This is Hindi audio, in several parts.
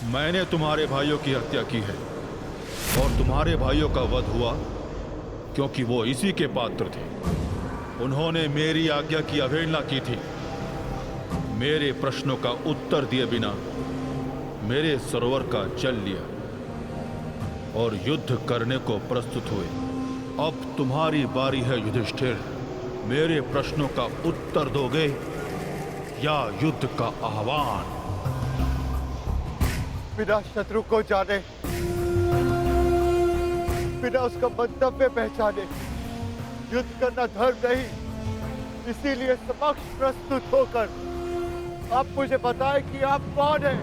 मैंने तुम्हारे भाइयों की हत्या की है और तुम्हारे भाइयों का वध हुआ क्योंकि वो इसी के पात्र थे। उन्होंने मेरी आज्ञा की अवहेलना की थी। मेरे प्रश्नों का उत्तर दिए बिना मेरे सरोवर का जल लिया और युद्ध करने को प्रस्तुत हुए। अब तुम्हारी बारी है युधिष्ठिर। मेरे प्रश्नों का उत्तर दोगे या युद्ध का आह्वान? बिना शत्रु को जाने, बिना उसका मंतव्य पहचाने युद्ध करना धर्म नहीं। इसीलिए समक्ष प्रस्तुत होकर आप मुझे बताएं कि आप कौन हैं।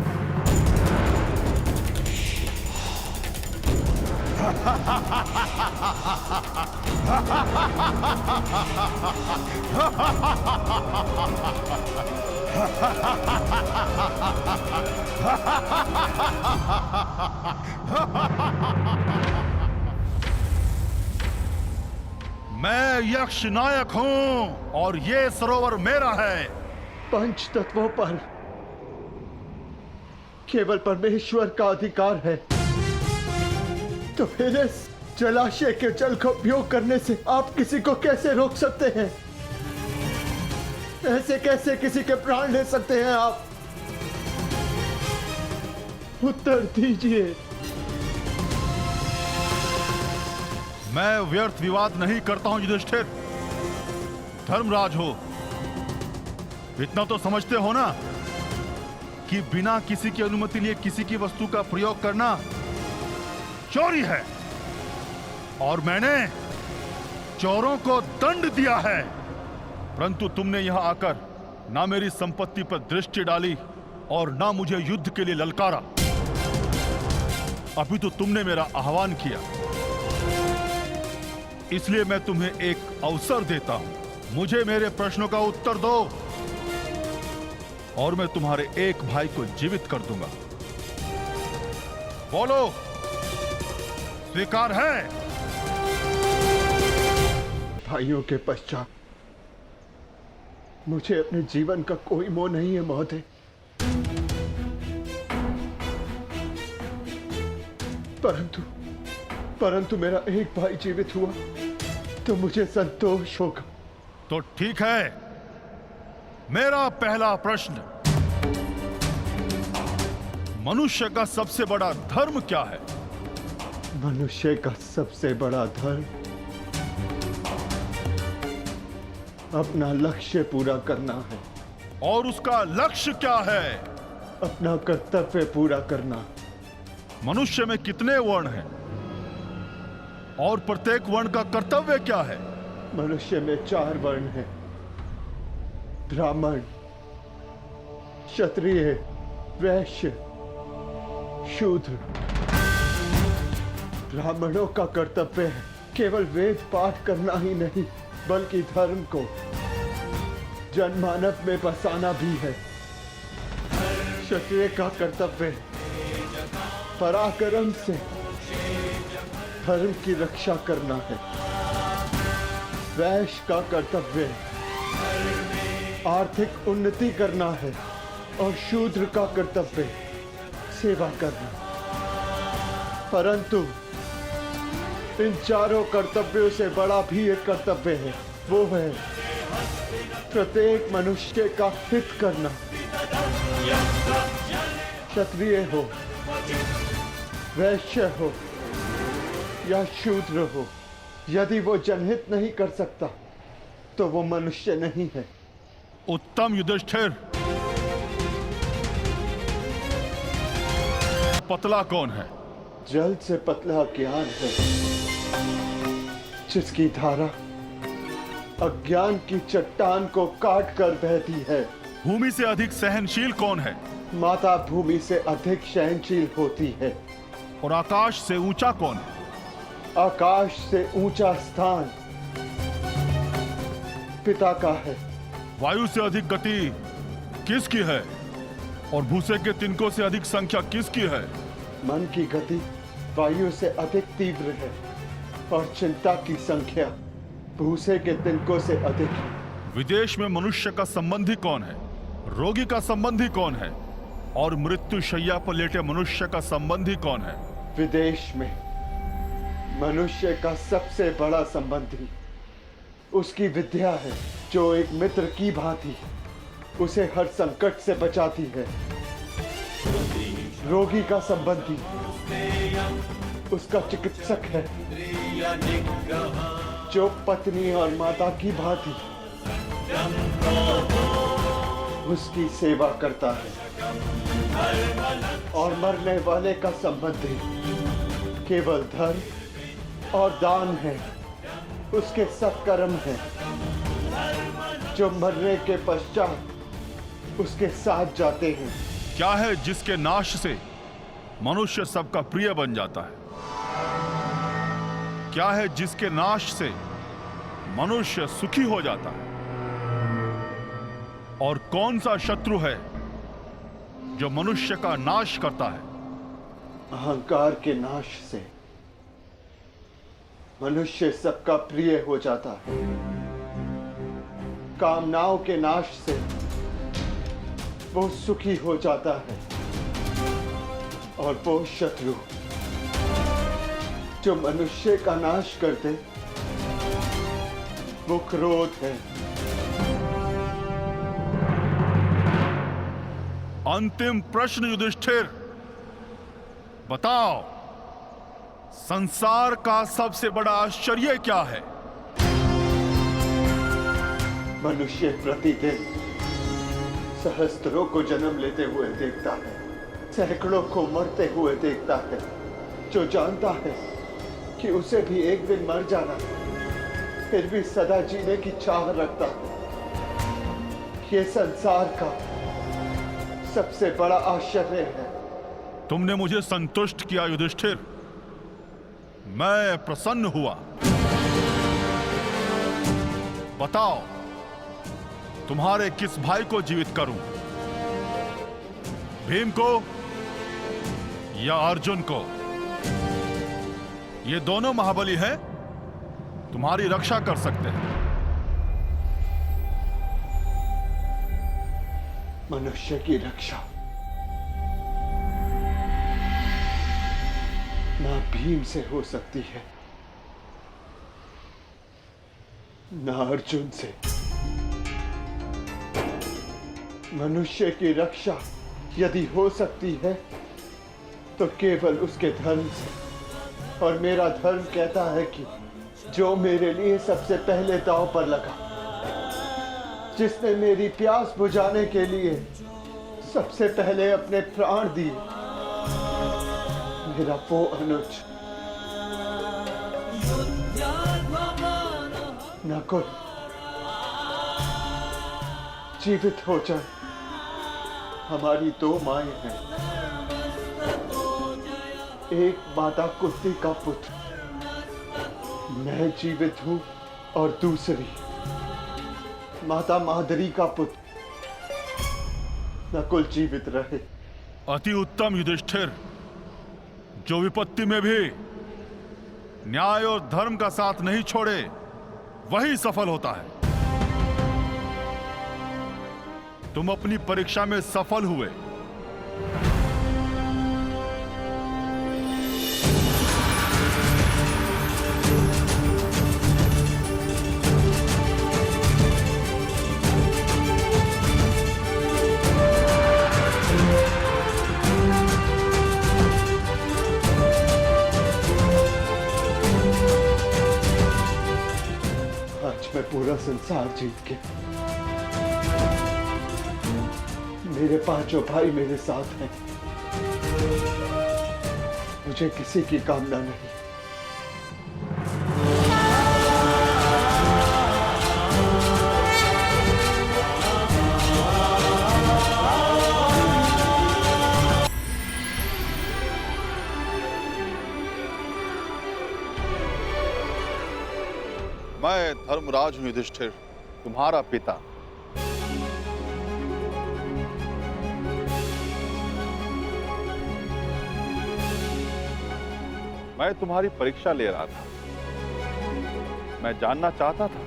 मैं यक्ष नायक हूं और ये सरोवर मेरा है। पंच तत्वों पर केवल परमेश्वर का अधिकार है, तो फिर इस जलाशय के जल का उपयोग करने से आप किसी को कैसे रोक सकते हैं? ऐसे कैसे किसी के प्राण ले सकते हैं आप? उत्तर दीजिए। मैं व्यर्थ विवाद नहीं करता हूं युधिष्ठिर। धर्मराज हो, इतना तो समझते हो ना कि बिना किसी की अनुमति लिए किसी की वस्तु का प्रयोग करना चोरी है और मैंने चोरों को दंड दिया है। परंतु तुमने यहां आकर ना मेरी संपत्ति पर दृष्टि डाली और ना मुझे युद्ध के लिए ललकारा। अभी तो तुमने मेरा आह्वान किया, इसलिए मैं तुम्हें एक अवसर देता हूं। मुझे मेरे प्रश्नों का उत्तर दो और मैं तुम्हारे एक भाई को जीवित कर दूंगा। बोलो, स्वीकार है? भाइयों के पश्चात मुझे अपने जीवन का कोई मोह नहीं है महोदय। परंतु मेरा एक भाई जीवित हुआ तो मुझे संतोष होगा। तो ठीक है, मेरा पहला प्रश्न, मनुष्य का सबसे बड़ा धर्म क्या है? मनुष्य का सबसे बड़ा धर्म अपना लक्ष्य पूरा करना है। और उसका लक्ष्य क्या है? अपना कर्तव्य पूरा करना। मनुष्य में कितने वर्ण हैं और प्रत्येक वर्ण का कर्तव्य क्या है? मनुष्य में 4 वर्ण हैं: ब्राह्मण, क्षत्रिय, वैश्य, शूद्र। ब्राह्मणों का कर्तव्य है केवल वेद पाठ करना ही नहीं, बल्कि धर्म को जनमानव में बसाना भी है। क्षत्रिय का कर्तव्य पराक्रम से धर्म की रक्षा करना है। वैश्य का कर्तव्य आर्थिक उन्नति करना है और शूद्र का कर्तव्य सेवा करना। परंतु इन चारों कर्तव्यों से बड़ा भी एक कर्तव्य है, वो है प्रत्येक मनुष्य का हित करना। क्षत्रिय हो, वैश्य हो या शूद्र हो, यदि वो जनहित नहीं कर सकता तो वो मनुष्य नहीं है। उत्तम युधिष्ठिर। पतला कौन है? जल से पतला ज्ञान है, जिसकी धारा अज्ञान की चट्टान को काट कर बहती है। भूमि से अधिक सहनशील कौन है? माता भूमि से अधिक सहनशील होती है। और आकाश से ऊंचा कौन है? आकाश से ऊंचा स्थान पिता का है। वायु से अधिक गति किसकी है? और भूसे के तिनकों से अधिक संख्या किसकी है? मन की गति वायु से अधिक तीव्र है और चिंता की संख्या भूसे के तिनकों से अधिक है। विदेश में मनुष्य का संबंधी कौन है? रोगी का संबंधी कौन है? और मृत्यु शैया पर लेटे मनुष्य का संबंधी कौन है? विदेश में मनुष्य का सबसे बड़ा संबंधी उसकी विद्या है, जो एक मित्र की भांति उसे हर संकट से बचाती है। रोगी का संबंधी उसका चिकित्सक है, जो पत्नी और माता की भांति उसकी सेवा करता है। और मरने वाले का संबंधी केवल धर्म और दान है, उसके सत्कर्म है, जो मरने के पश्चात उसके साथ जाते हैं। क्या है जिसके नाश से मनुष्य सबका प्रिय बन जाता है? क्या है जिसके नाश से मनुष्य सुखी हो जाता है? और कौन सा शत्रु है जो मनुष्य का नाश करता है? अहंकार के नाश से मनुष्य सबका प्रिय हो जाता है। कामनाओं के नाश से वो सुखी हो जाता है। और वो शत्रु जो मनुष्य का नाश कर दे, वो क्रोध है। अंतिम प्रश्न युधिष्ठिर, बताओ, संसार का सबसे बड़ा आश्चर्य क्या है? मनुष्य प्रतिदिन सहस्त्रों को जन्म लेते हुए देखता है, सैकड़ों को मरते हुए देखता है, जो जानता है कि उसे भी एक दिन मर जाना है, फिर भी सदा जीने की चाह रखता है। ये संसार का सबसे बड़ा आश्चर्य है। तुमने मुझे संतुष्ट किया युधिष्ठिर, मैं प्रसन्न हुआ। बताओ, तुम्हारे किस भाई को जीवित करूं? भीम को या अर्जुन को? ये दोनों महाबली हैं, तुम्हारी रक्षा कर सकते हैं। मनुष्य की रक्षा ना भीम से हो सकती है, ना अर्जुन से। मनुष्य की रक्षा यदि हो सकती है तो केवल उसके धर्म से। और मेरा धर्म कहता है कि जो मेरे लिए सबसे पहले दांव पर लगा, जिसने मेरी प्यास बुझाने के लिए सबसे पहले अपने प्राण दिए, मेरा वो अनुज नकुल जीवित हो जाए। हमारी दो माएं हैं, एक माता कुंती का पुत्र मैं जीवित हूं, और दूसरी माता मादरी का पुत्र नकुल जीवित रहे। अति उत्तम युधिष्ठिर, जो विपत्ति में भी न्याय और धर्म का साथ नहीं छोड़े, वही सफल होता है। तुम अपनी परीक्षा में सफल हुए। आज मैं पूरा संसार जीत के, मेरे पांचों भाई मेरे साथ हैं, मुझे किसी की कामना नहीं। मैं धर्मराज हूं युधिष्ठिर, तुम्हारा पिता। मैं तुम्हारी परीक्षा ले रहा था। मैं जानना चाहता था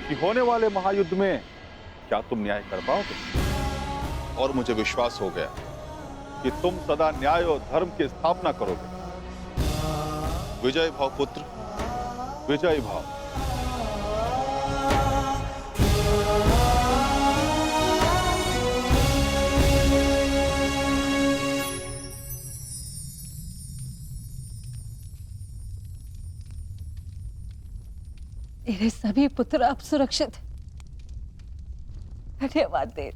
कि होने वाले महायुद्ध में क्या तुम न्याय कर पाओगे। और मुझे विश्वास हो गया कि तुम सदा न्याय और धर्म की स्थापना करोगे। विजय भाव पुत्र, विजय भाव। मेरे सभी पुत्र अब सुरक्षित हैं। धन्यवाद देव।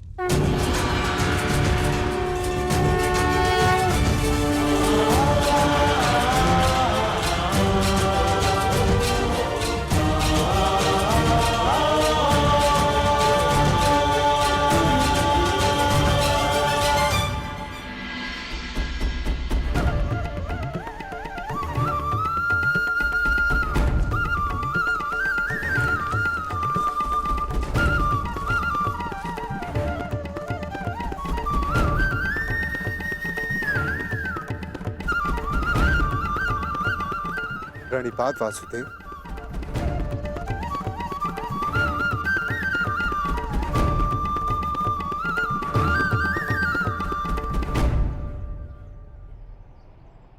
प्रणिपात वासुदेव।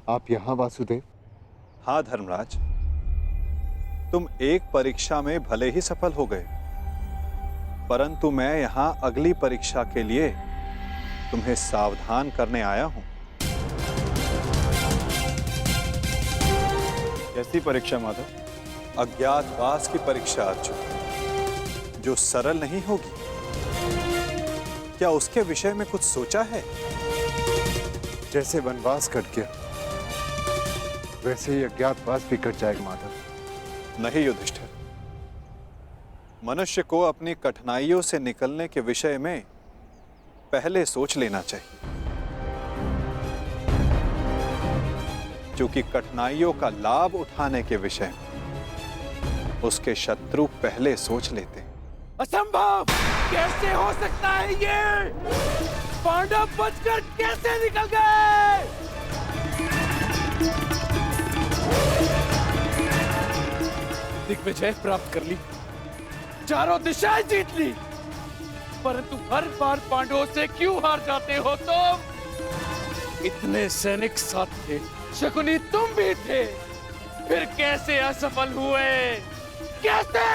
आप यहाँ वासुदेव? हाँ धर्मराज, तुम एक परीक्षा में भले ही सफल हो गए, परंतु मैं यहाँ अगली परीक्षा के लिए तुम्हें सावधान करने आया हूं। कैसी परीक्षा माधव? अज्ञातवास की परीक्षा अर्जुन, जो सरल नहीं होगी। क्या उसके विषय में कुछ सोचा है? जैसे वनवास कट गया वैसे ही अज्ञातवास भी कट जाएगा माधव। नहीं युधिष्ठिर, मनुष्य को अपनी कठिनाइयों से निकलने के विषय में पहले सोच लेना चाहिए, क्योंकि कठिनाइयों का लाभ उठाने के विषय में उसके शत्रु पहले सोच लेते हैं। असंभव! कैसे हो सकता है ये? पांडव बचकर कैसे निकल गए? दिग्विजय प्राप्त कर ली, चारों दिशाएं जीत ली, परंतु हर बार पांडवों से क्यों हार जाते हो तुम? इतने सैनिक साथ थे, शकुनी तुम भी थे, फिर कैसे असफल हुए? कैसे?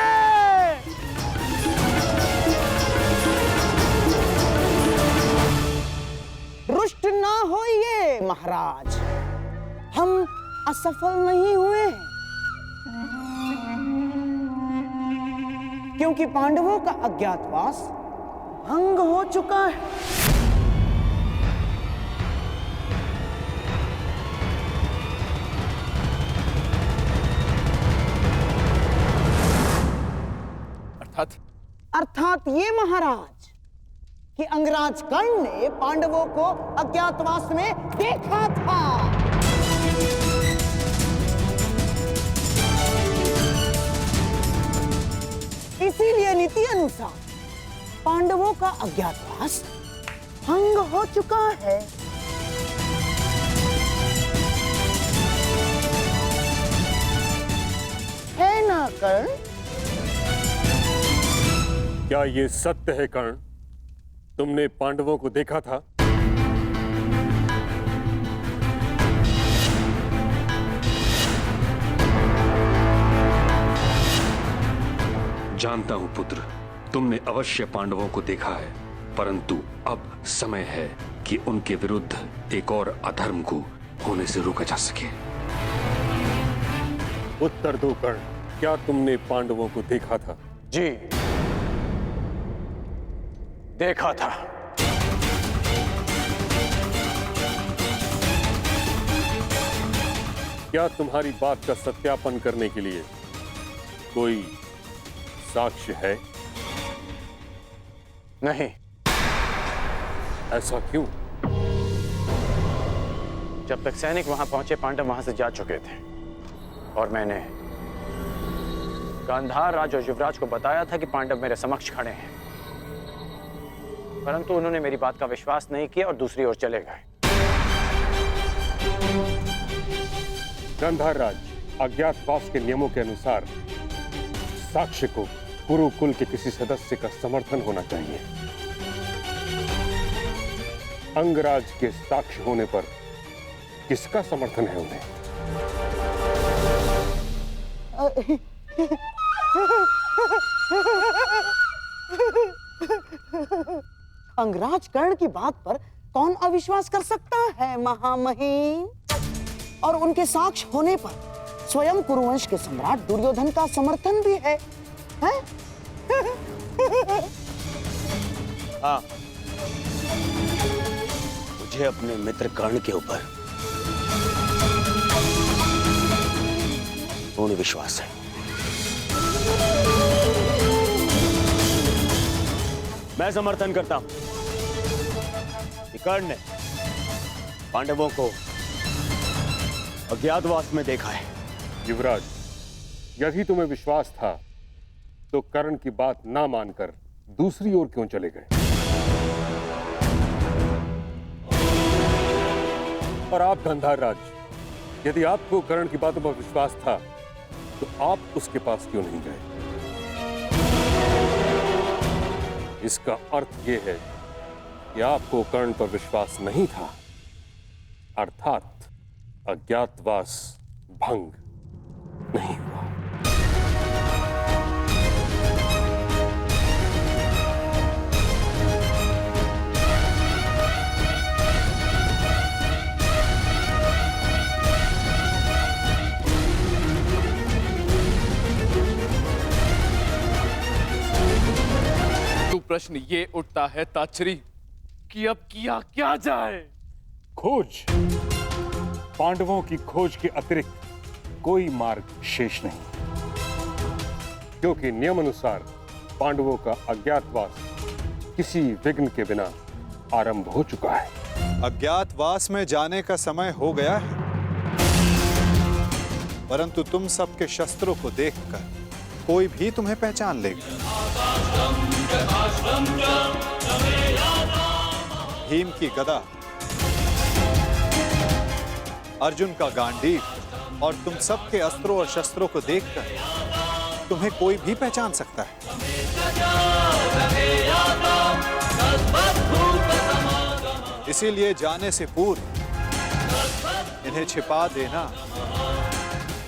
रुष्ट ना होइए महाराज, हम असफल नहीं हुए, क्योंकि पांडवों का अज्ञातवास भंग हो चुका है। अर्थात ये महाराज कि अंगराज कर्ण ने पांडवों को अज्ञातवास में देखा था। इसीलिए नीति अनुसार पांडवों का अज्ञातवास भंग हो चुका है। है ना कर्ण? क्या ये सत्य है कर्ण? तुमने पांडवों को देखा था? जानता हूं पुत्र, तुमने अवश्य पांडवों को देखा है, परंतु अब समय है कि उनके विरुद्ध एक और अधर्म को होने से रोका जा सके। उत्तर दो कर्ण, क्या तुमने पांडवों को देखा था? जी, देखा था। क्या तुम्हारी बात का सत्यापन करने के लिए कोई साक्ष्य है? नहीं। ऐसा क्यों? जब तक सैनिक वहां पहुंचे, पांडव वहां से जा चुके थे और मैंने गांधार राज और युवराज को बताया था कि पांडव मेरे समक्ष खड़े हैं, परंतु उन्होंने मेरी बात का विश्वास नहीं किया और दूसरी ओर चले गए। गांधार राज, अज्ञातवास के नियमों के अनुसार साक्ष्य को कुरुकुल के किसी सदस्य का समर्थन होना चाहिए। अंगराज के साक्ष्य होने पर किसका समर्थन है उन्हें? अंगराज कर्ण की बात पर कौन अविश्वास कर सकता है महामहिम? और उनके साक्ष्य होने पर स्वयं कुरुवंश के सम्राट दुर्योधन का समर्थन भी है, हैं? हाँ, मुझे अपने मित्र कर्ण के ऊपर पूर्ण विश्वास है। मैं समर्थन करता हूं कि कर्ण ने पांडवों को अज्ञातवास में देखा है। युवराज, यदि तुम्हें विश्वास था तो कर्ण की बात ना मानकर दूसरी ओर क्यों चले गए? और आप गंधार राज, यदि आपको कर्ण की बातों पर विश्वास था तो आप उसके पास क्यों नहीं गए? इसका अर्थ यह है कि आपको कर्ण पर विश्वास नहीं था, अर्थात अज्ञातवास भंग नहीं हुआ। तो प्रश्न ये उठता है ताचरी कि अब किया क्या जाए? खोज, पांडवों की खोज के अतिरिक्त कोई मार्ग शेष नहीं, क्योंकि नियमानुसार पांडवों का अज्ञातवास किसी विघ्न के बिना आरंभ हो चुका है। अज्ञातवास में जाने का समय हो गया है, परंतु तुम सबके शस्त्रों को देखकर कोई भी तुम्हें पहचान लेगा। भीम की गदा, अर्जुन का गांडीव और तुम सबके अस्त्रों और शस्त्रों को देखकर तुम्हें कोई भी पहचान सकता है। इसीलिए जाने से पूर्व इन्हें छिपा देना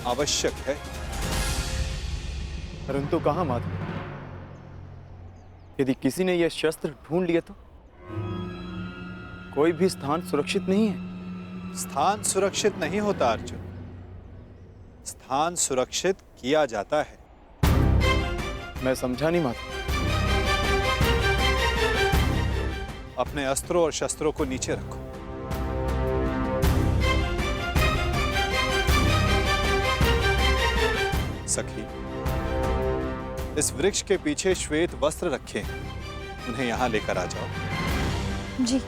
आवश्यक है। परंतु कहां माधव? यदि किसी ने यह शस्त्र ढूंढ लिया तो? कोई भी स्थान सुरक्षित नहीं है। स्थान सुरक्षित नहीं होता अर्जुन, स्थान सुरक्षित किया जाता है। मैं समझा नहीं माधव। अपने अस्त्रों और शस्त्रों को नीचे रखो। सखी, इस वृक्ष के पीछे श्वेत वस्त्र रखे हैं, उन्हें यहां लेकर आ जाओ। जी।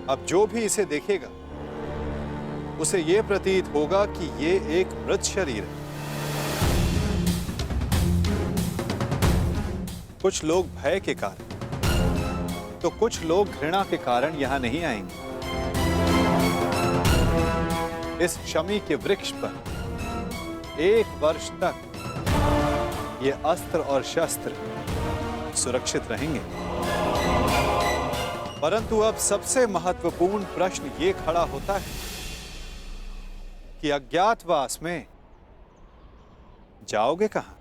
अब जो भी इसे देखेगा उसे यह प्रतीत होगा कि ये एक मृत शरीर है। कुछ लोग भय के कारण तो कुछ लोग घृणा के कारण यहां नहीं आएंगे। इस शमी के वृक्ष पर 1 वर्ष तक ये अस्त्र और शस्त्र सुरक्षित रहेंगे। परंतु अब सबसे महत्वपूर्ण प्रश्न ये खड़ा होता है कि अज्ञातवास में जाओगे कहां?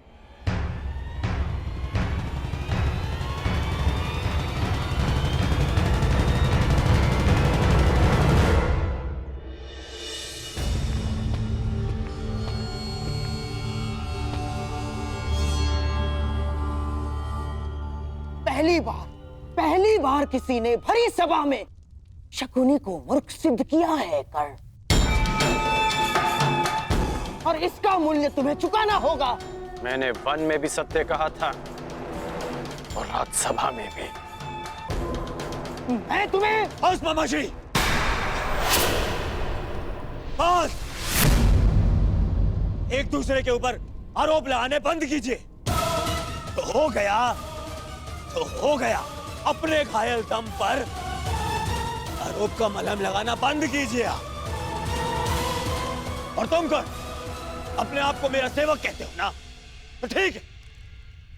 पहली बार किसी ने भरी सभा में शकुनी को मूर्ख सिद्ध किया है कर्ण। और इसका मूल्य तुम्हें चुकाना होगा। मैंने वन में भी सत्य कहा था और राज्यसभा में भी। मैं तुम्हें बस मामाजी, बस। एक दूसरे के ऊपर आरोप लगाने बंद कीजिए। तो हो गया, तो हो गया। अपने घायल दम पर आरोप का मलहम लगाना बंद कीजिए आप। और तुम कौन? अपने आप को मेरा सेवक कहते हो ना? तो ठीक है,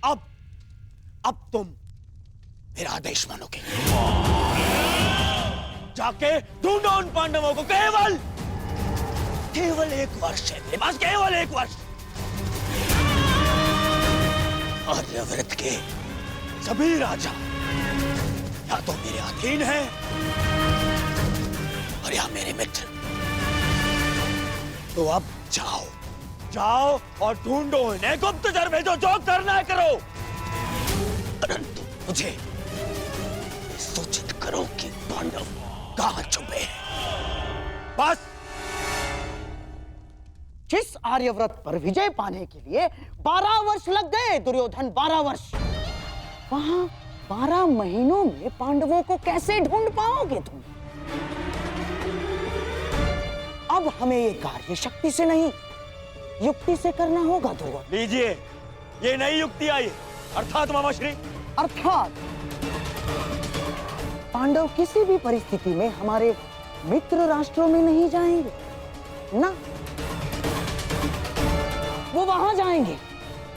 अब तुम मेरा आदेश मानोगे। जाके ढूंढो उन पांडवों को। केवल 1 वर्ष है मेरे पास, केवल 1 वर्ष। आर्यव्रत के सभी राजा या तो मेरे अधीन हैं और या मेरे मित्र। तो अब जाओ, जाओ और ढूंढो इन्हें, गुप्तचर भेजो, जो करना है करो। परंतु मुझे सूचित करो कि पांडव कहां छुपे हैं। बस। जिस आर्यव्रत पर विजय पाने के लिए 12 वर्ष लग गए दुर्योधन, 12 वर्ष, वहां 12 महीनों में पांडवों को कैसे ढूंढ पाओगे तुम? अब हमें ये कार्य शक्ति से नहीं, युक्ति से करना होगा दुर्योधन। लीजिए, ये नई युक्ति आई, अर्थात मामाश्री। अर्थात पांडव किसी भी परिस्थिति में हमारे मित्र राष्ट्रों में नहीं जाएंगे ना। वो वहां जाएंगे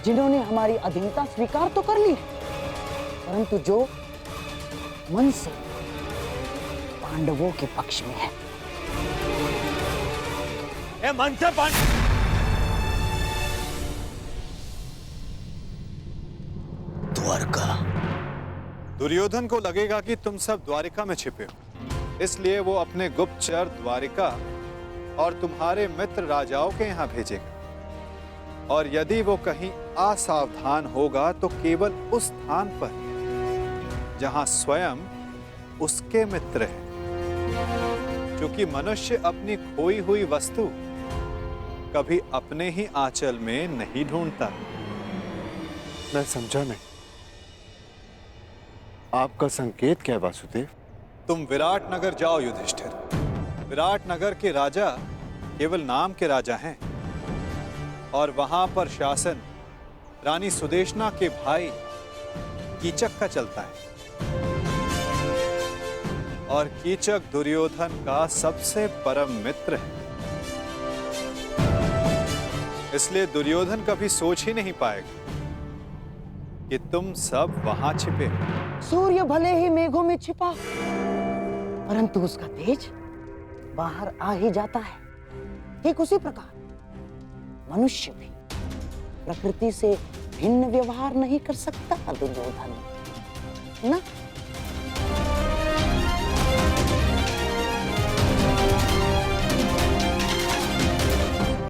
जिन्होंने हमारी अधीनता स्वीकार तो कर ली है, परंतु जो मन से पांडवों के पक्ष में है। मन से द्वारका। दुर्योधन को लगेगा कि तुम सब द्वारिका में छिपे हो, इसलिए वो अपने गुप्तचर द्वारिका और तुम्हारे मित्र राजाओं के यहाँ भेजेगा। और यदि वो कहीं असावधान होगा तो केवल उस स्थान पर जहां स्वयं उसके मित्र हैं, क्योंकि मनुष्य अपनी खोई हुई वस्तु कभी अपने ही आंचल में नहीं ढूंढता। मैं समझा नहीं, आपका संकेत क्या है वासुदेव? तुम विराट नगर जाओ युधिष्ठिर। विराट नगर के राजा केवल नाम के राजा हैं और वहां पर शासन रानी सुदेशना के भाई कीचक का चलता है। और कीचक दुर्योधन का सबसे परम मित्र है, इसलिए दुर्योधन कभी सोच ही नहीं पाएगा कि तुम सब वहां छिपे। सूर्य भले ही मेघों में छिपा, परंतु उसका तेज बाहर आ ही जाता है। ठीक उसी प्रकार मनुष्य भी प्रकृति से भिन्न व्यवहार नहीं कर सकता दुर्योधन, ना?